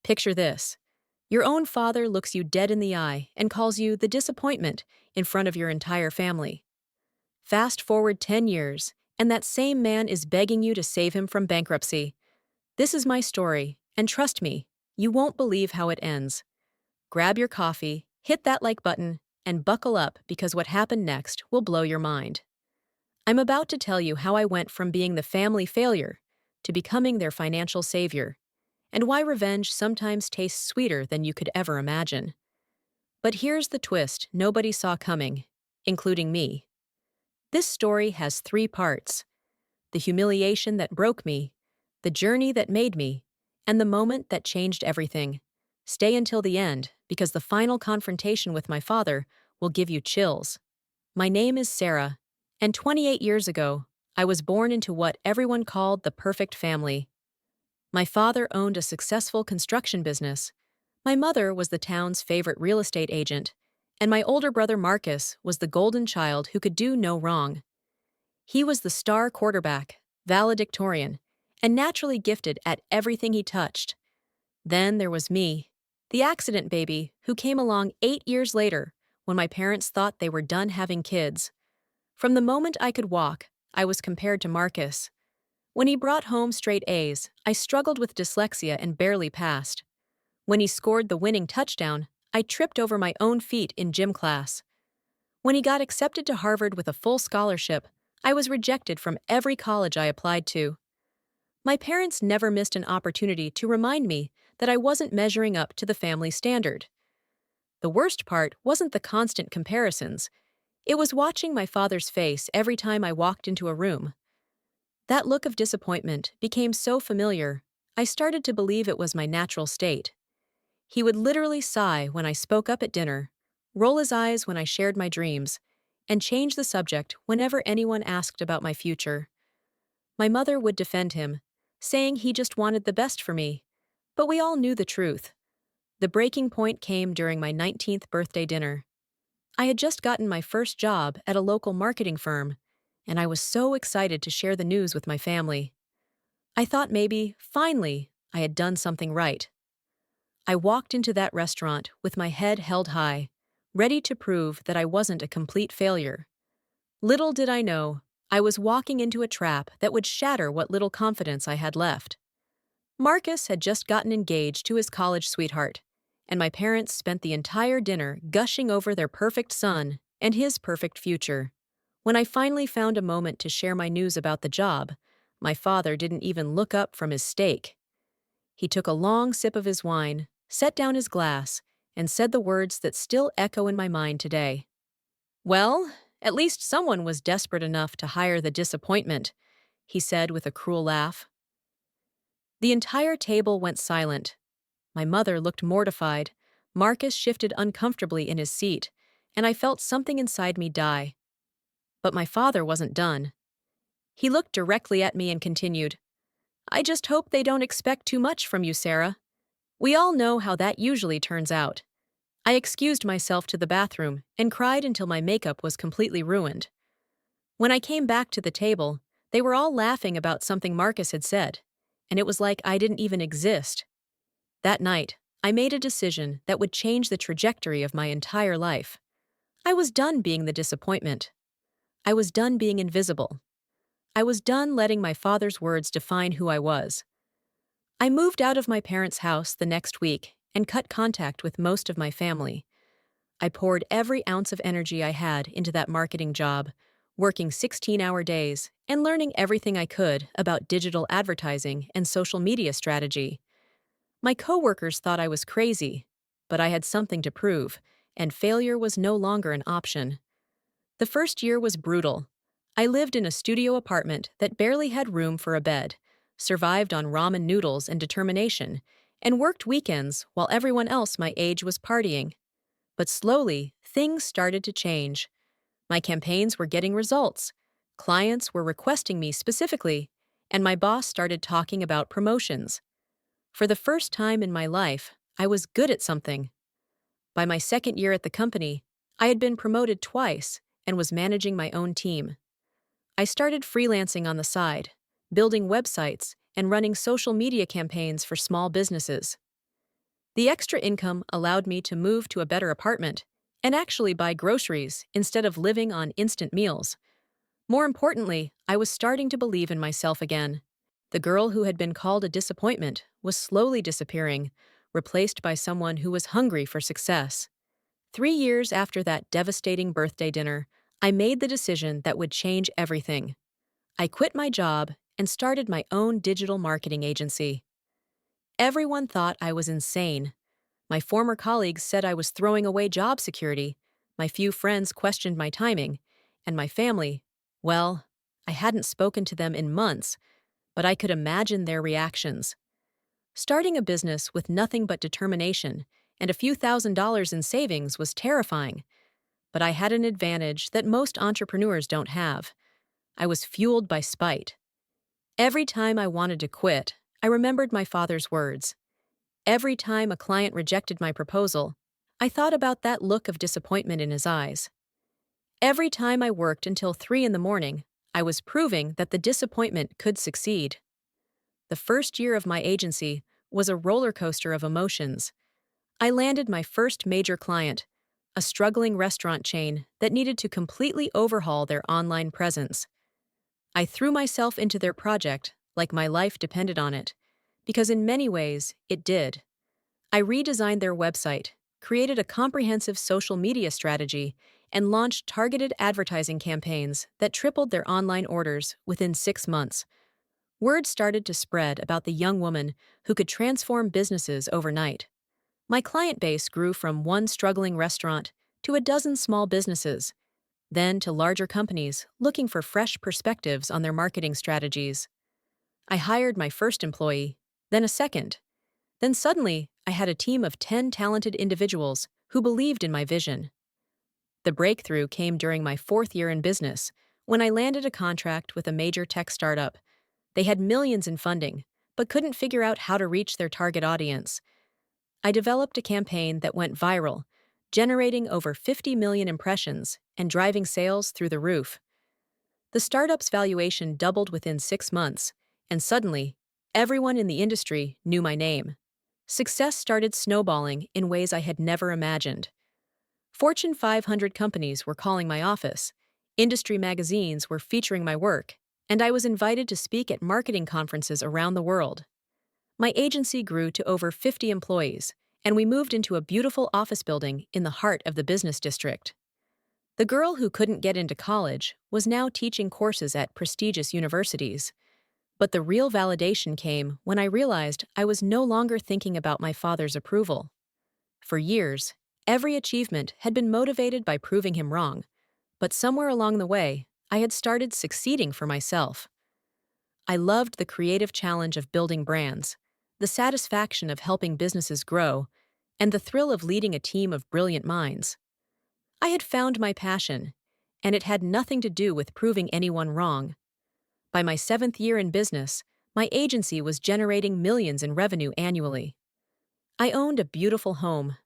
Picture this. Your own father looks you dead in the eye and calls you the disappointment in front of your entire family. Fast forward 10 years, and that same man is begging you to save him from bankruptcy. This is my story, and trust me, you won't believe how it ends. Grab your coffee, hit that like button, and buckle up because what happened next will blow your mind. I'm about to tell you how I went from being the family failure to becoming their financial savior, and why revenge sometimes tastes sweeter than you could ever imagine. But here's the twist nobody saw coming, including me. This story has three parts: the humiliation that broke me, the journey that made me, and the moment that changed everything. Stay until the end, because the final confrontation with my father will give you chills. My name is Sarah, and 28 years ago, I was born into what everyone called the perfect family. My father owned a successful construction business. My mother was the town's favorite real estate agent, and my older brother Marcus was the golden child who could do no wrong. He was the star quarterback, valedictorian, and naturally gifted at everything he touched. Then there was me, the accident baby who came along 8 years later when my parents thought they were done having kids. From the moment I could walk, I was compared to Marcus. When he brought home straight A's, I struggled with dyslexia and barely passed. When he scored the winning touchdown, I tripped over my own feet in gym class. When he got accepted to Harvard with a full scholarship, I was rejected from every college I applied to. My parents never missed an opportunity to remind me that I wasn't measuring up to the family standard. The worst part wasn't the constant comparisons. It was watching my father's face every time I walked into a room. That look of disappointment became so familiar, I started to believe it was my natural state. He would literally sigh when I spoke up at dinner, roll his eyes when I shared my dreams, and change the subject whenever anyone asked about my future. My mother would defend him, saying he just wanted the best for me, but we all knew the truth. The breaking point came during my 19th birthday dinner. I had just gotten my first job at a local marketing firm, and I was so excited to share the news with my family. I thought maybe, finally, I had done something right. I walked into that restaurant with my head held high, ready to prove that I wasn't a complete failure. Little did I know, I was walking into a trap that would shatter what little confidence I had left. Marcus had just gotten engaged to his college sweetheart, and my parents spent the entire dinner gushing over their perfect son and his perfect future. When I finally found a moment to share my news about the job, my father didn't even look up from his steak. He took a long sip of his wine, set down his glass, and said the words that still echo in my mind today. "Well, at least someone was desperate enough to hire the disappointment," he said with a cruel laugh. The entire table went silent. My mother looked mortified. Marcus shifted uncomfortably in his seat, and I felt something inside me die. But my father wasn't done. He looked directly at me and continued, "I just hope they don't expect too much from you, Sarah. We all know how that usually turns out." I excused myself to the bathroom and cried until my makeup was completely ruined. When I came back to the table, they were all laughing about something Marcus had said, and it was like I didn't even exist. That night, I made a decision that would change the trajectory of my entire life. I was done being the disappointment. I was done being invisible. I was done letting my father's words define who I was. I moved out of my parents' house the next week and cut contact with most of my family. I poured every ounce of energy I had into that marketing job, working 16-hour days and learning everything I could about digital advertising and social media strategy. My coworkers thought I was crazy, but I had something to prove, and failure was no longer an option. The first year was brutal. I lived in a studio apartment that barely had room for a bed, survived on ramen noodles and determination, and worked weekends while everyone else my age was partying. But slowly, things started to change. My campaigns were getting results. Clients were requesting me specifically, and my boss started talking about promotions. For the first time in my life, I was good at something. By my second year at the company, I had been promoted twice and was managing my own team. I started freelancing on the side, building websites and running social media campaigns for small businesses. The extra income allowed me to move to a better apartment and actually buy groceries instead of living on instant meals. More importantly, I was starting to believe in myself again. The girl who had been called a disappointment was slowly disappearing, replaced by someone who was hungry for success. 3 years after that devastating birthday dinner, I made the decision that would change everything. I quit my job and started my own digital marketing agency. Everyone thought I was insane. My former colleagues said I was throwing away job security, my few friends questioned my timing, and my family, well, I hadn't spoken to them in months, but I could imagine their reactions. Starting a business with nothing but determination and a few $1,000s in savings was terrifying, but I had an advantage that most entrepreneurs don't have. I was fueled by spite. Every time I wanted to quit, I remembered my father's words. Every time a client rejected my proposal, I thought about that look of disappointment in his eyes. Every time I worked until 3 in the morning, I was proving that the disappointment could succeed. The first year of my agency was a roller coaster of emotions. I landed my first major client, a struggling restaurant chain that needed to completely overhaul their online presence. I threw myself into their project like my life depended on it, because in many ways, it did. I redesigned their website, created a comprehensive social media strategy, and launched targeted advertising campaigns that tripled their online orders within 6 months. Word started to spread about the young woman who could transform businesses overnight. My client base grew from one struggling restaurant to a dozen small businesses, then to larger companies looking for fresh perspectives on their marketing strategies. I hired my first employee, then a second. Then suddenly, I had a team of 10 talented individuals who believed in my vision. The breakthrough came during my 4th year in business, when I landed a contract with a major tech startup. They had millions in funding, but couldn't figure out how to reach their target audience. I developed a campaign that went viral, generating over 50 million impressions and driving sales through the roof. The startup's valuation doubled within 6 months, and suddenly, everyone in the industry knew my name. Success started snowballing in ways I had never imagined. Fortune 500 companies were calling my office, industry magazines were featuring my work, and I was invited to speak at marketing conferences around the world. My agency grew to over 50 employees, and we moved into a beautiful office building in the heart of the business district. The girl who couldn't get into college was now teaching courses at prestigious universities. But the real validation came when I realized I was no longer thinking about my father's approval. For years, every achievement had been motivated by proving him wrong, but somewhere along the way, I had started succeeding for myself. I loved the creative challenge of building brands, the satisfaction of helping businesses grow, and the thrill of leading a team of brilliant minds. I had found my passion, and it had nothing to do with proving anyone wrong. By my 7th year in business, my agency was generating millions in revenue annually. I owned a beautiful home,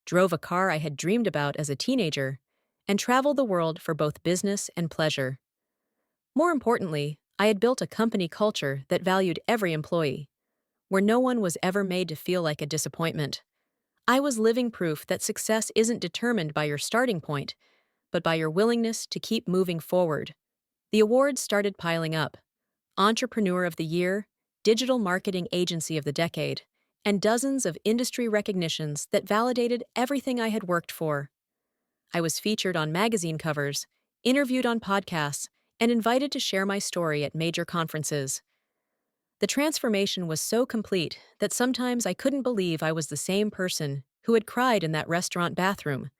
drove a car I had dreamed about as a teenager, and traveled the world for both business and pleasure. More importantly, I had built a company culture that valued every employee, where no one was ever made to feel like a disappointment. I was living proof that success isn't determined by your starting point, but by your willingness to keep moving forward. The awards started piling up: Entrepreneur of the Year, Digital Marketing Agency of the Decade, and dozens of industry recognitions that validated everything I had worked for. I was featured on magazine covers, interviewed on podcasts, and invited to share my story at major conferences. The transformation was so complete that sometimes I couldn't believe I was the same person who had cried in that restaurant bathroom.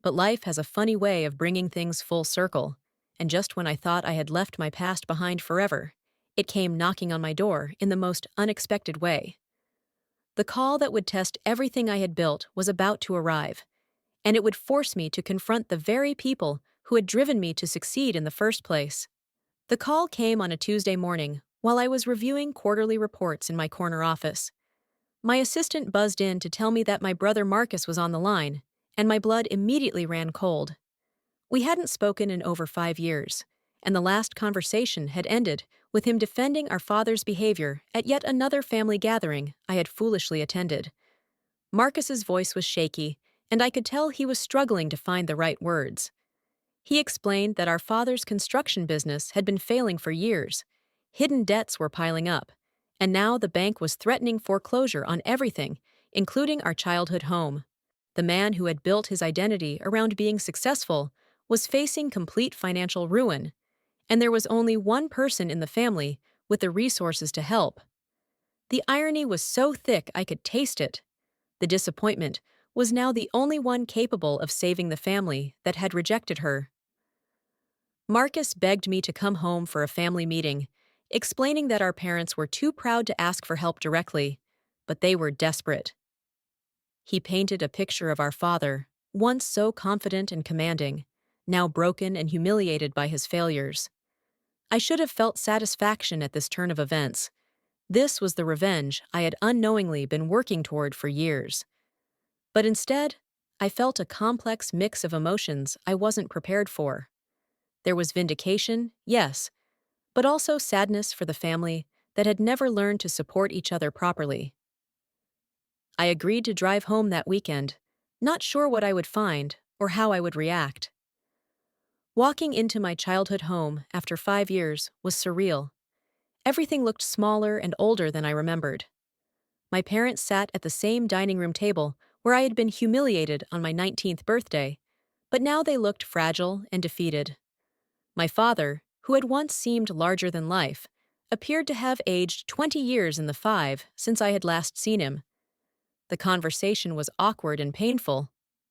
But life has a funny way of bringing things full circle, and just when I thought I had left my past behind forever, it came knocking on my door in the most unexpected way. The call that would test everything I had built was about to arrive, and it would force me to confront the very people who had driven me to succeed in the first place. The call came on a Tuesday morning while I was reviewing quarterly reports in my corner office. My assistant buzzed in to tell me that my brother Marcus was on the line, and my blood immediately ran cold. We hadn't spoken in over 5 years, and the last conversation had ended with him defending our father's behavior at yet another family gathering I had foolishly attended. Marcus's voice was shaky, and I could tell he was struggling to find the right words. He explained that our father's construction business had been failing for years. Hidden debts were piling up, and now the bank was threatening foreclosure on everything, including our childhood home. The man who had built his identity around being successful was facing complete financial ruin, and there was only one person in the family with the resources to help. The irony was so thick I could taste it. The disappointment was now the only one capable of saving the family that had rejected her. Marcus begged me to come home for a family meeting, explaining that our parents were too proud to ask for help directly, but they were desperate. He painted a picture of our father, once so confident and commanding, now broken and humiliated by his failures. I should have felt satisfaction at this turn of events. This was the revenge I had unknowingly been working toward for years. But instead, I felt a complex mix of emotions I wasn't prepared for. There was vindication, yes, but also sadness for the family that had never learned to support each other properly. I agreed to drive home that weekend, not sure what I would find or how I would react. Walking into my childhood home after 5 years was surreal. Everything looked smaller and older than I remembered. My parents sat at the same dining room table where I had been humiliated on my 19th birthday, but now they looked fragile and defeated. My father, who had once seemed larger than life, appeared to have aged 20 years in the 5 since I had last seen him. The conversation was awkward and painful.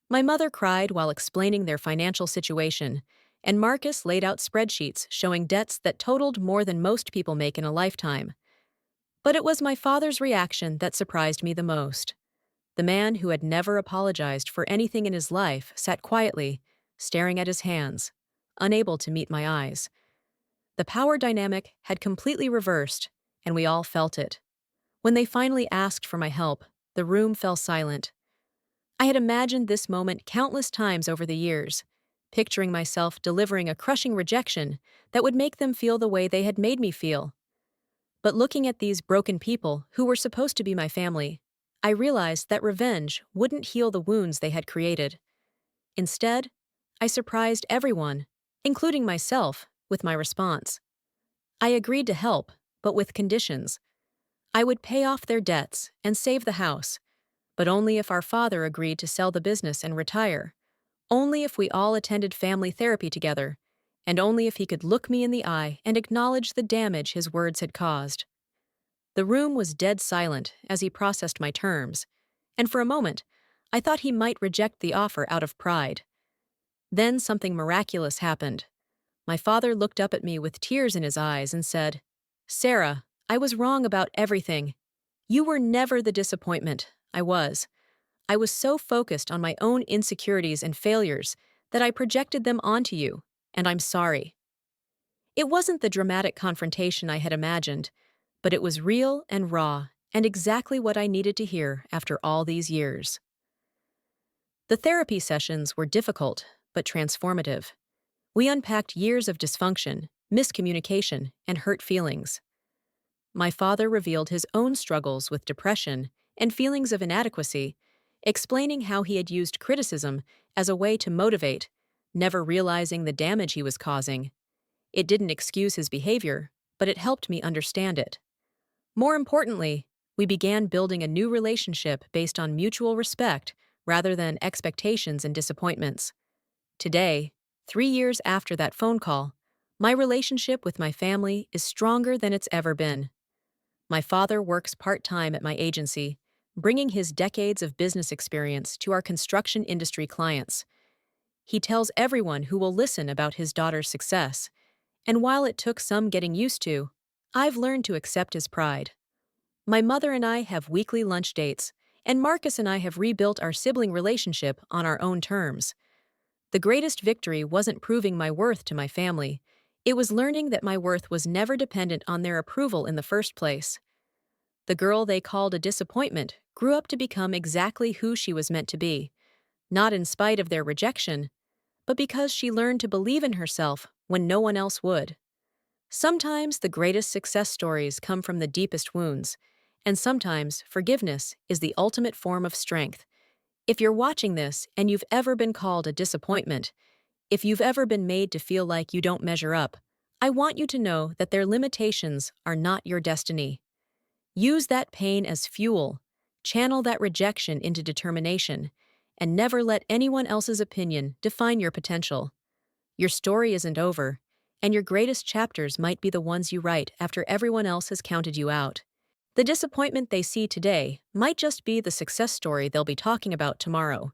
My mother cried while explaining their financial situation, and Marcus laid out spreadsheets showing debts that totaled more than most people make in a lifetime. But it was my father's reaction that surprised me the most. The man who had never apologized for anything in his life sat quietly, staring at his hands, unable to meet my eyes. The power dynamic had completely reversed, and we all felt it. When they finally asked for my help, the room fell silent. I had imagined this moment countless times over the years, picturing myself delivering a crushing rejection that would make them feel the way they had made me feel. But looking at these broken people who were supposed to be my family, I realized that revenge wouldn't heal the wounds they had created. Instead, I surprised everyone, including myself, with my response. I agreed to help, but with conditions. I would pay off their debts and save the house, but only if our father agreed to sell the business and retire, only if we all attended family therapy together, and only if he could look me in the eye and acknowledge the damage his words had caused. The room was dead silent as he processed my terms, and for a moment, I thought he might reject the offer out of pride. Then something miraculous happened. My father looked up at me with tears in his eyes and said, "Sarah, I was wrong about everything. You were never the disappointment. I was. I was so focused on my own insecurities and failures that I projected them onto you, and I'm sorry." It wasn't the dramatic confrontation I had imagined, but it was real and raw, and exactly what I needed to hear after all these years. The therapy sessions were difficult, but transformative. We unpacked years of dysfunction, miscommunication, and hurt feelings. My father revealed his own struggles with depression and feelings of inadequacy, explaining how he had used criticism as a way to motivate, never realizing the damage he was causing. It didn't excuse his behavior, but it helped me understand it. More importantly, we began building a new relationship based on mutual respect rather than expectations and disappointments. Today, 3 years after that phone call, my relationship with my family is stronger than it's ever been. My father works part-time at my agency, bringing his decades of business experience to our construction industry clients. He tells everyone who will listen about his daughter's success, and while it took some getting used to, I've learned to accept his pride. My mother and I have weekly lunch dates, and Marcus and I have rebuilt our sibling relationship on our own terms. The greatest victory wasn't proving my worth to my family. It was learning that my worth was never dependent on their approval in the first place. The girl they called a disappointment grew up to become exactly who she was meant to be, not in spite of their rejection, but because she learned to believe in herself when no one else would. Sometimes the greatest success stories come from the deepest wounds, And sometimes, forgiveness is the ultimate form of strength. If you're watching this and you've ever been called a disappointment, if you've ever been made to feel like you don't measure up, I want you to know that their limitations are not your destiny. Use that pain as fuel, channel that rejection into determination, and never let anyone else's opinion define your potential. Your story isn't over, and your greatest chapters might be the ones you write after everyone else has counted you out. The disappointment they see today might just be the success story they'll be talking about tomorrow.